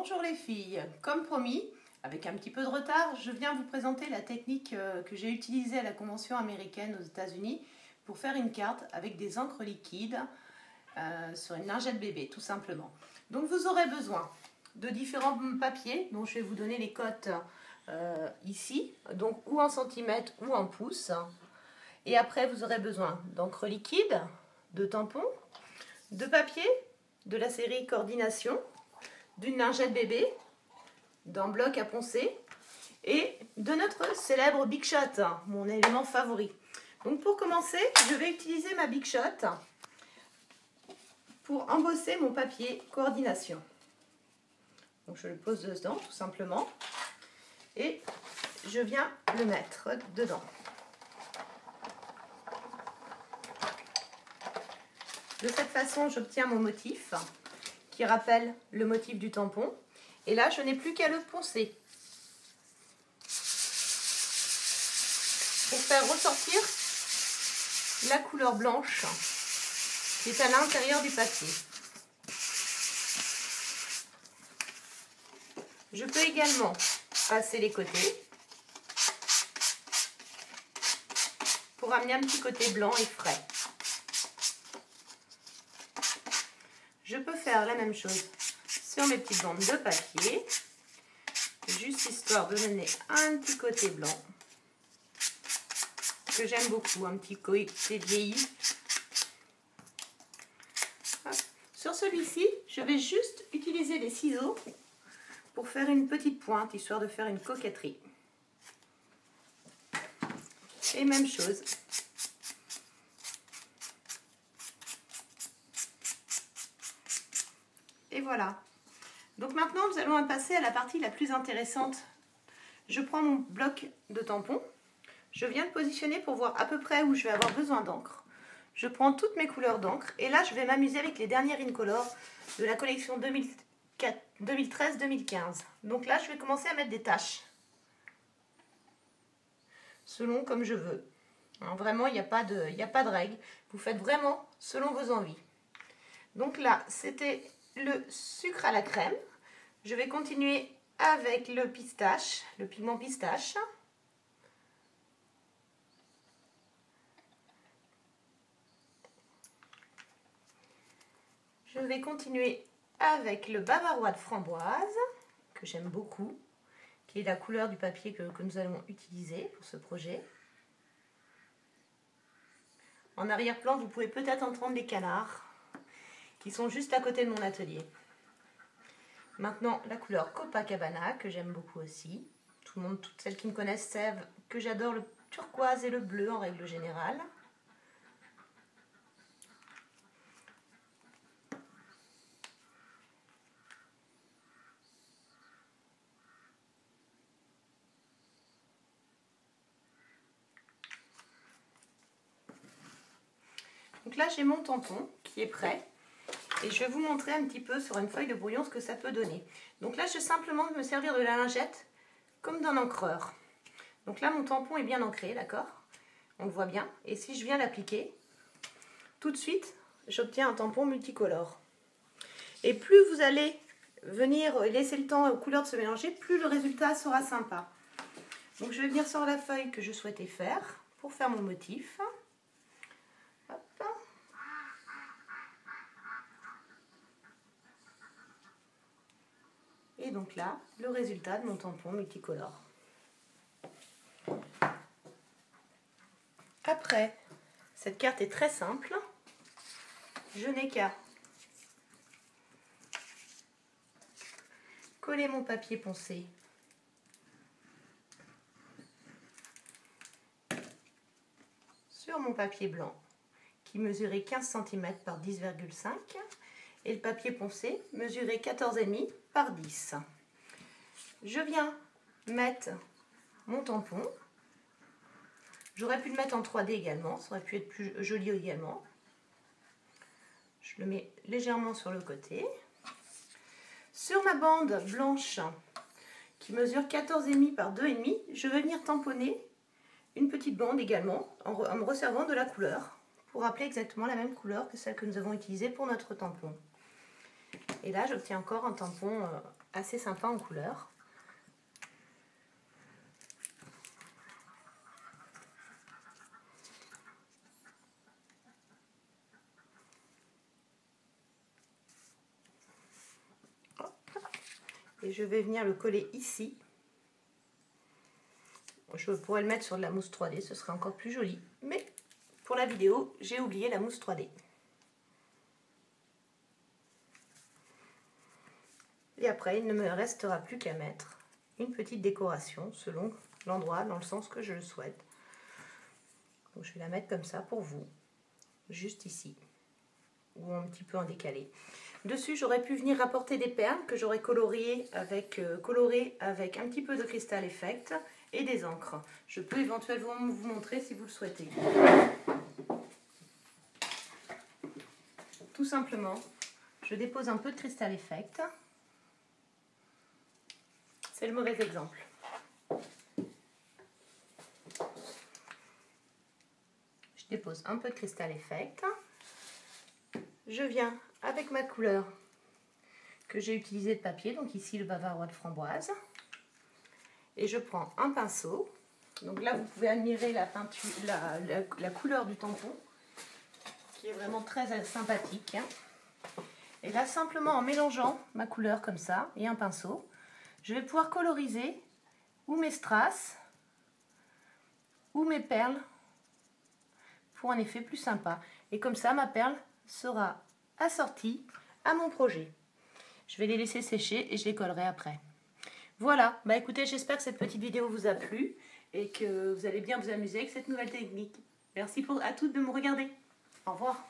Bonjour les filles, comme promis, avec un petit peu de retard, je viens vous présenter la technique que j'ai utilisée à la convention américaine aux États-Unis pour faire une carte avec des encres liquides sur une lingette bébé, tout simplement. Donc vous aurez besoin de différents papiers dont je vais vous donner les cotes ici, donc ou en centimètres ou en pouces. Et après vous aurez besoin d'encre liquide, de tampons, de papier, de la série Coordination, d'une lingette bébé, d'un bloc à poncer et de notre célèbre Big Shot, mon élément favori. Donc pour commencer, je vais utiliser ma Big Shot pour embosser mon papier Coordination. Donc je le pose dedans tout simplement et je viens le mettre dedans. De cette façon, j'obtiens mon motif qui rappelle le motif du tampon. Et là, je n'ai plus qu'à le poncer pour faire ressortir la couleur blanche qui est à l'intérieur du papier. Je peux également passer les côtés pour amener un petit côté blanc et frais. Je peux faire la même chose sur mes petites bandes de papier, juste histoire de donner un petit côté blanc, que j'aime beaucoup, un petit côté vieilli. Sur celui-ci, je vais juste utiliser les ciseaux pour faire une petite pointe, histoire de faire une coquetterie. Et même chose. Et voilà. Donc maintenant, nous allons passer à la partie la plus intéressante. Je prends mon bloc de tampons. Je viens le positionner pour voir à peu près où je vais avoir besoin d'encre. Je prends toutes mes couleurs d'encre. Et là, je vais m'amuser avec les dernières Incolor de la collection 2013-2015. Donc là, je vais commencer à mettre des taches. Selon comme je veux. Alors, vraiment, il n'y a pas de règle. Vous faites vraiment selon vos envies. Donc là, c'était le sucre à la crème. Je vais continuer avec le pistache, le pigment pistache. Je vais continuer avec le bavarois de framboise, que j'aime beaucoup, qui est la couleur du papier que nous allons utiliser pour ce projet. En arrière-plan, vous pouvez peut-être entendre les canards qui sont juste à côté de mon atelier. Maintenant, la couleur Copacabana, que j'aime beaucoup aussi. Toutes celles qui me connaissent savent que j'adore le turquoise et le bleu en règle générale. Donc là, j'ai mon tampon qui est prêt. Et je vais vous montrer un petit peu sur une feuille de brouillon ce que ça peut donner. Donc là, je vais simplement me servir de la lingette comme d'un encreur. Donc là, mon tampon est bien ancré, d'accord? On le voit bien. Et si je viens l'appliquer, tout de suite, j'obtiens un tampon multicolore. Et plus vous allez venir laisser le temps aux couleurs de se mélanger, plus le résultat sera sympa. Donc je vais venir sur la feuille que je souhaitais faire pour faire mon motif. Hop. Et donc là, le résultat de mon tampon multicolore. Après, cette carte est très simple. Je n'ai qu'à coller mon papier poncé sur mon papier blanc qui mesurait 15 cm par 10,5 et le papier poncé mesurait 14,5 par 10. Je viens mettre mon tampon. J'aurais pu le mettre en 3D également, ça aurait pu être plus joli également. Je le mets légèrement sur le côté. Sur ma bande blanche qui mesure 14,5 par 2,5, je vais venir tamponner une petite bande également en me resservant de la couleur pour rappeler exactement la même couleur que celle que nous avons utilisée pour notre tampon. Et là, j'obtiens encore un tampon assez sympa en couleur. Et je vais venir le coller ici. Je pourrais le mettre sur de la mousse 3D, ce serait encore plus joli. Mais pour la vidéo, j'ai oublié la mousse 3D. Et après, il ne me restera plus qu'à mettre une petite décoration selon l'endroit, dans le sens que je le souhaite. Donc je vais la mettre comme ça pour vous, juste ici, ou un petit peu en décalé. Dessus, j'aurais pu venir apporter des perles que j'aurais colorées avec un petit peu de Crystal Effect et des encres. Je peux éventuellement vous montrer si vous le souhaitez. Tout simplement, je dépose un peu de Crystal Effect. C'est le mauvais exemple. Je dépose un peu de Crystal Effect. Je viens avec ma couleur que j'ai utilisée de papier, donc ici le bavarois de framboise. Et je prends un pinceau. Donc là, vous pouvez admirer la peinture, la couleur du tampon, qui est vraiment très sympathique. Et là, simplement en mélangeant ma couleur comme ça et un pinceau, je vais pouvoir coloriser ou mes strass ou mes perles pour un effet plus sympa. Et comme ça, ma perle sera assortie à mon projet. Je vais les laisser sécher et je les collerai après. Voilà, bah écoutez, j'espère que cette petite vidéo vous a plu et que vous allez bien vous amuser avec cette nouvelle technique. Merci à toutes de me regarder. Au revoir.